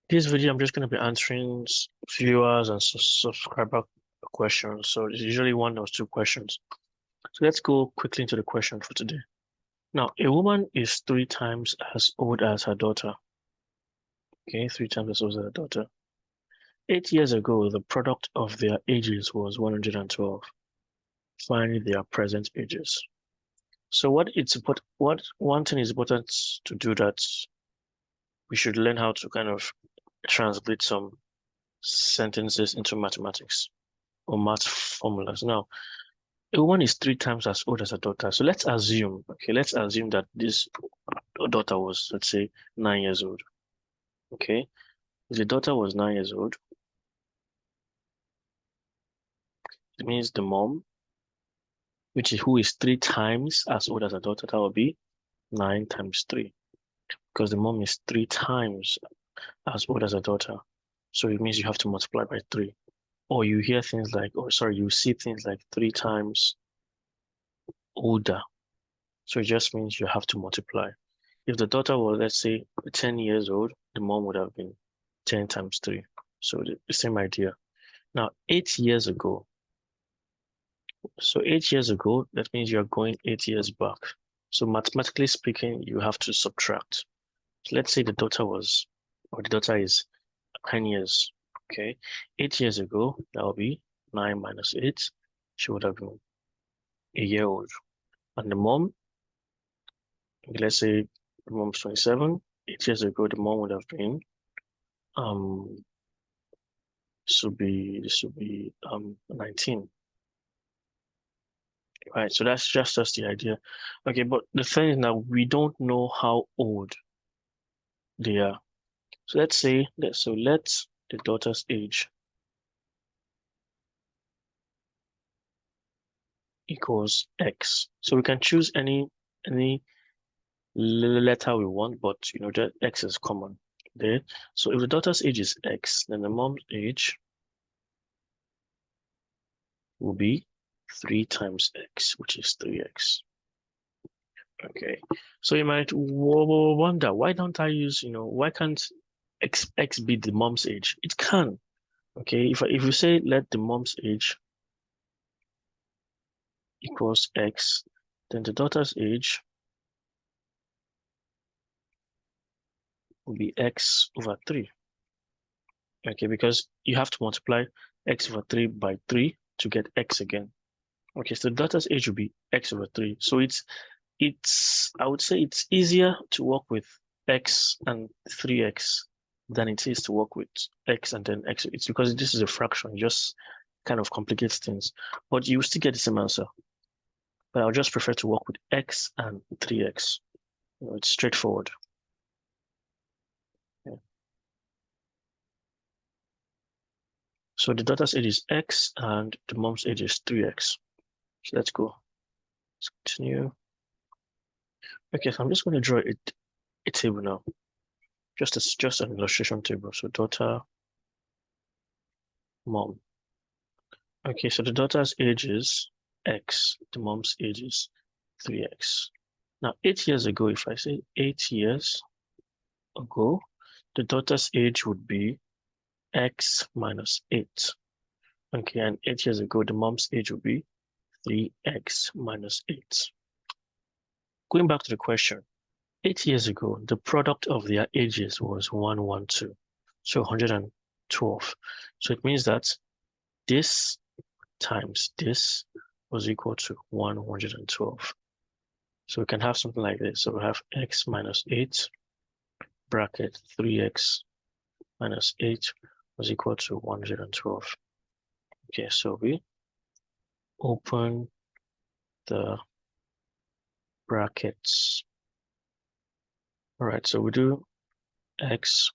This video, I'm just going to be answering viewers and subscriber questions. So it's usually one or two questions. So let's go quickly into the question for today. Now, a woman is 3 times as old as her daughter. Okay, 3 times as old as her daughter. 8 years ago, the product of their ages was 112. Find their present ages. So what one thing is important to do, that we should learn how to kind of translate some sentences into mathematics or math formulas. Now, a woman is 3 times as old as her daughter. So let's assume that this daughter was, let's say, 9 years old. Okay. If the daughter was 9 years old, it means the mom, who is 3 times as old as her daughter, that will be 9 times 3. Because the mom is 3 times as old as her daughter. So it means you have to multiply by 3. Or you hear things like, you see things like 3 times older. So it just means you have to multiply. If the daughter was, let's say, 10 years old, the mom would have been 10 times 3. So the same idea. Now, 8 years ago. So 8 years ago, that means you're going 8 years back. So mathematically speaking, you have to subtract. So let's say the daughter is 9 years. Okay. 8 years ago, that will be 9 minus 8. She would have been a year old. And the mom, let's say the mom's 27. 8 years ago, the mom would have been this would be 19. Right, so that's just the idea. Okay, but the thing is now we don't know how old they are. So let's let the daughter's age equals X. So we can choose any letter we want, but that X is common there. So if the daughter's age is X, then the mom's age will be 3 times X, which is 3X. Okay, so you might wonder, why don't I use, why can't X be the mom's age? It can. Okay, if you say let the mom's age equals X, then the daughter's age will be X over 3. Okay, because you have to multiply X over 3 by 3 to get X again. Okay, so the daughter's age will be X over 3. So I would say it's easier to work with X and 3X than it is to work with X and then X. It's because this is a fraction, it just kind of complicates things. But you still get the same answer. But I'll just prefer to work with X and 3X. It's straightforward. Yeah. So the daughter's age is X and the mom's age is 3X. So let's go. Let's continue. Okay, so I'm just going to draw a table now. Just an illustration table. So daughter, mom. Okay, so the daughter's age is X, the mom's age is 3X. Now, 8 years ago, if I say 8 years ago, the daughter's age would be X minus 8. Okay, and 8 years ago, the mom's age would be 3X minus 8. Going back to the question, 8 years ago, the product of their ages was 112, so 112. So it means that this times this was equal to 112. So we can have something like this. So we have X minus 8 bracket 3X minus 8 was equal to 112. Okay, so we open the brackets. All right, so we do X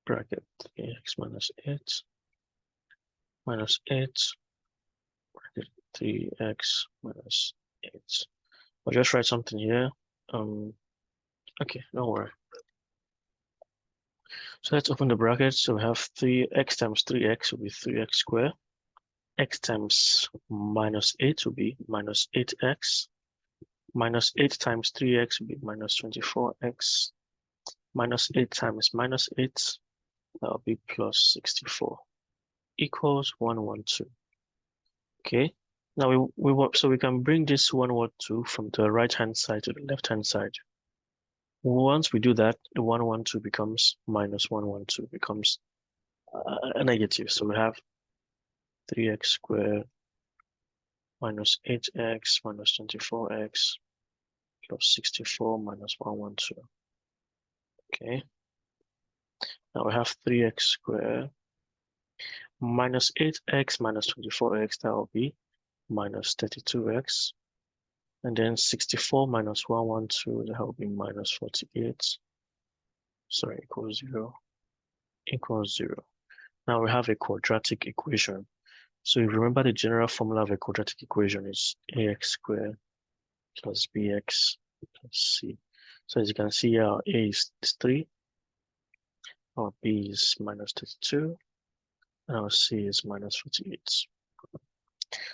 bracket 3X minus 8 minus 8 bracket 3X minus 8. I'll just write something here. Okay, don't worry. So let's open the brackets. So we have 3x times 3x will be 3x squared. X times minus 8 will be minus 8x. Minus 8 times 3x will be minus 24x. Minus 8 times minus 8 That will be plus 64 equals 112. Okay. Now we want, so we can bring this 112 from the right hand side to the left hand side. Once we do that, the 112 becomes minus 112, becomes a negative. So we have 3x squared minus 8x minus 24x plus 64 minus 112. Okay. Now we have 3x squared minus 8x minus 24x, that will be minus 32x. And then 64 minus 112, that will be minus 48. Sorry, equals 0. Equals 0. Now we have a quadratic equation. So if you remember, the general formula of a quadratic equation is ax squared plus bx plus c. So as you can see here, our a is 3, our b is minus 32, and our c is minus 48.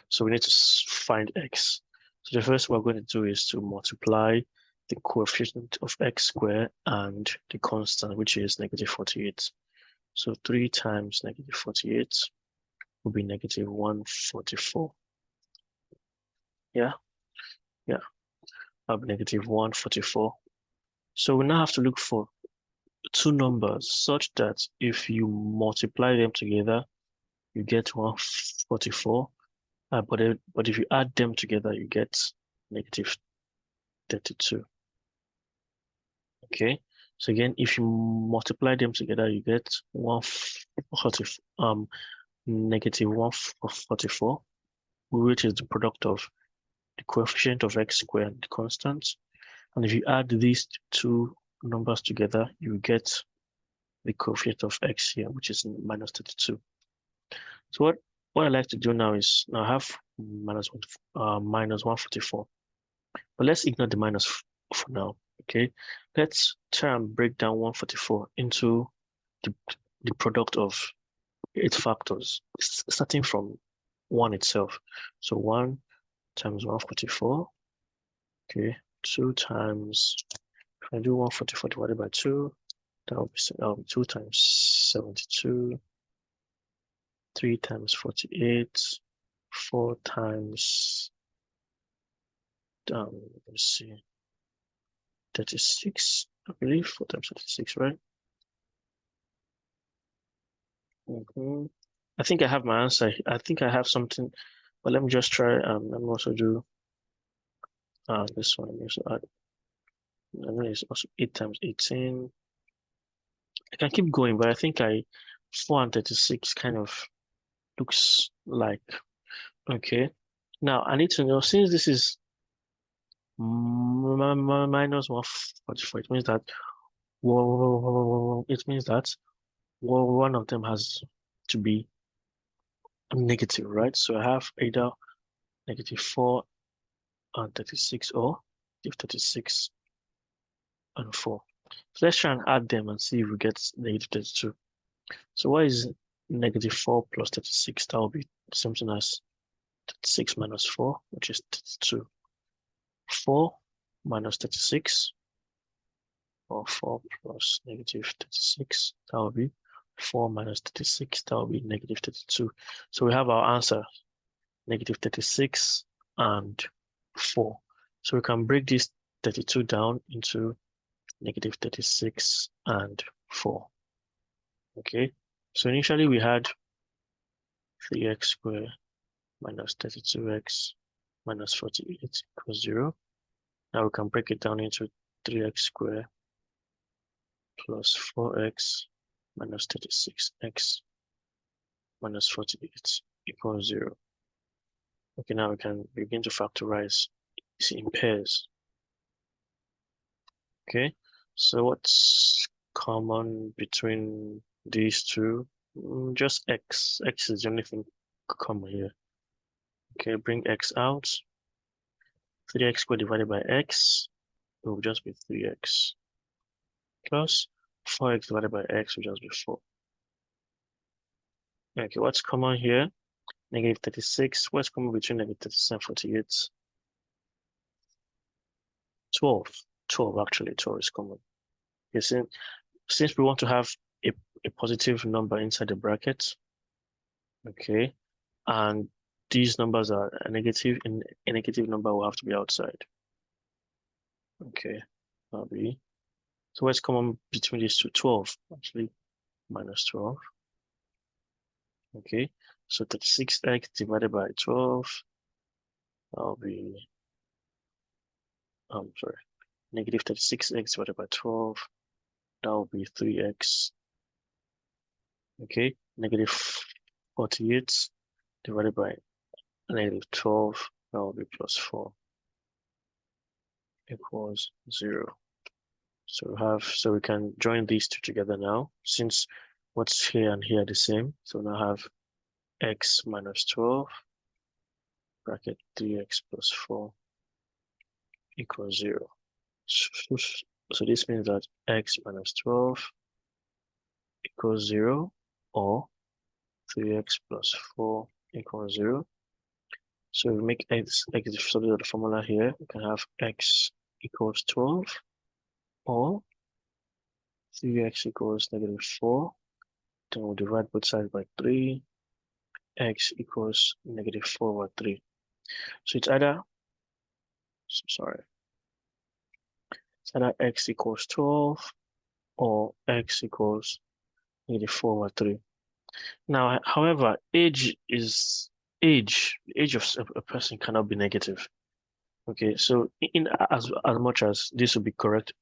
So we need to find x. So the first we're going to do is to multiply the coefficient of x squared and the constant, which is negative 48. So 3 times negative 48 will be negative 144. Yeah, that'll be negative 144. So we now have to look for two numbers such that if you multiply them together, you get 144. But if you add them together, you get negative 32. Okay. So again, if you multiply them together, you get negative 144, which is the product of the coefficient of x squared and the constant. And if you add these two numbers together, you get the coefficient of x here, which is minus 32. So what I like to do now is now I have minus 144. But let's ignore the minus for now. Okay, let's try and break down 144 into the product of its factors, starting from 1 itself. So 1 times 144. Okay, 2 times, if I do 144 divided by 2, that will be 2 times 72, 3 times 48, 4 times, let's see, 36, I believe, 4 times 36, right? I think I have my answer. I think I have something, but let me just try. Let me also do this one. So I know it's also 8 times 18. I can keep going, but I think 4 and 36 kind of looks like okay. Now I need to know, since this is minus 144, it means that one of them has to be negative, right? So I have either negative 4 and 36 or negative 36 and 4. So let's try and add them and see if we get negative 32. So what is negative 4 plus 36? That will be something as 36 minus 4, which is 32. 4 minus 36, or 4 plus negative 36, that will be 4 minus 36, that will be negative 32. So we have our answer, negative 36 and 4. So we can break this 32 down into negative 36 and 4. Okay, so initially we had 3x squared minus 32x minus 48 equals 0. Now we can break it down into 3x squared plus 4x minus 36x minus 48 equals 0. Okay, now we can begin to factorize this in pairs. Okay, so what's common between these two? Just x. X is the only thing common here. Okay, bring x out. 3x squared divided by x will just be 3x plus 4x divided by x will just be 4. Okay, what's common here? Negative 36. What's common between negative 36 and 48? 12. 12, actually, 12 is common. You see, since we want to have a positive number inside the bracket. Okay. And these numbers are a negative, and a negative number will have to be outside. Okay. That'll be. So what's common between these two? 12, actually, minus 12. Okay. So 36x divided by 12. That'll be, sorry, negative 36x divided by 12. That will be 3x. Okay. Negative 48 divided by negative 12. That will be plus 4 equals 0. So we can join these two together now, since what's here and here are the same. So now have x minus 12 bracket 3x plus 4 equals 0. So this means that x minus 12 equals 0, or 3x plus 4 equals 0. So we make x the subject of the formula here. We can have x equals 12, or 3x equals negative 4. Then we'll divide both sides by 3. X equals negative 4 over 3. So it's either, x equals 12 or x equals negative 4 over 3. Now, however, age of a person cannot be negative. Okay, so in as much as this will be correct,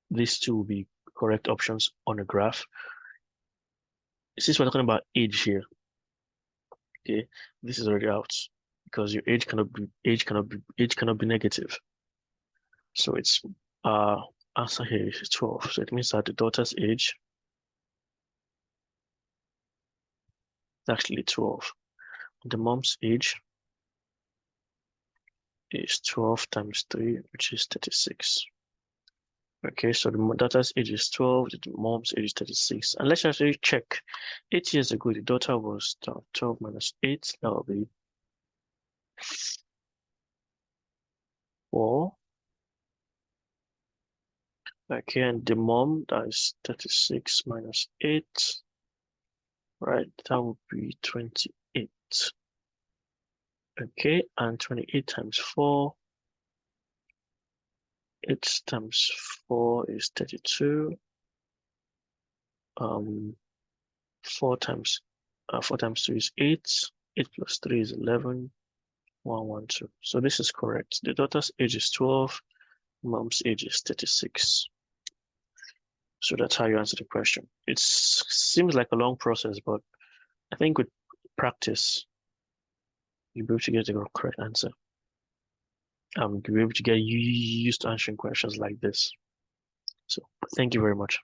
these two will be correct options on a graph. Since we're talking about age here, okay, this is already out because your age cannot be negative. So it's answer here is 12. So it means that the daughter's age is actually 12. The mom's age is 12 times 3, which is 36. Okay, so the daughter's age is 12, the mom's age is 36. And let's actually check. 8 years ago, the daughter was 12 minus 8. That will be 4. Okay, and the mom, that is 36 minus 8. Right, that would be 28. Okay, and 28 times 4. 8 times 4 is 32. 4 times 2 is 8. 8 plus 3 is 11. 112. So this is correct. The daughter's age is 12. Mom's age is 36. So that's how you answer the question. It seems like a long process, but I think with practice, you'll be able to get the correct answer. You'll be able to get used to answering questions like this. So thank you very much.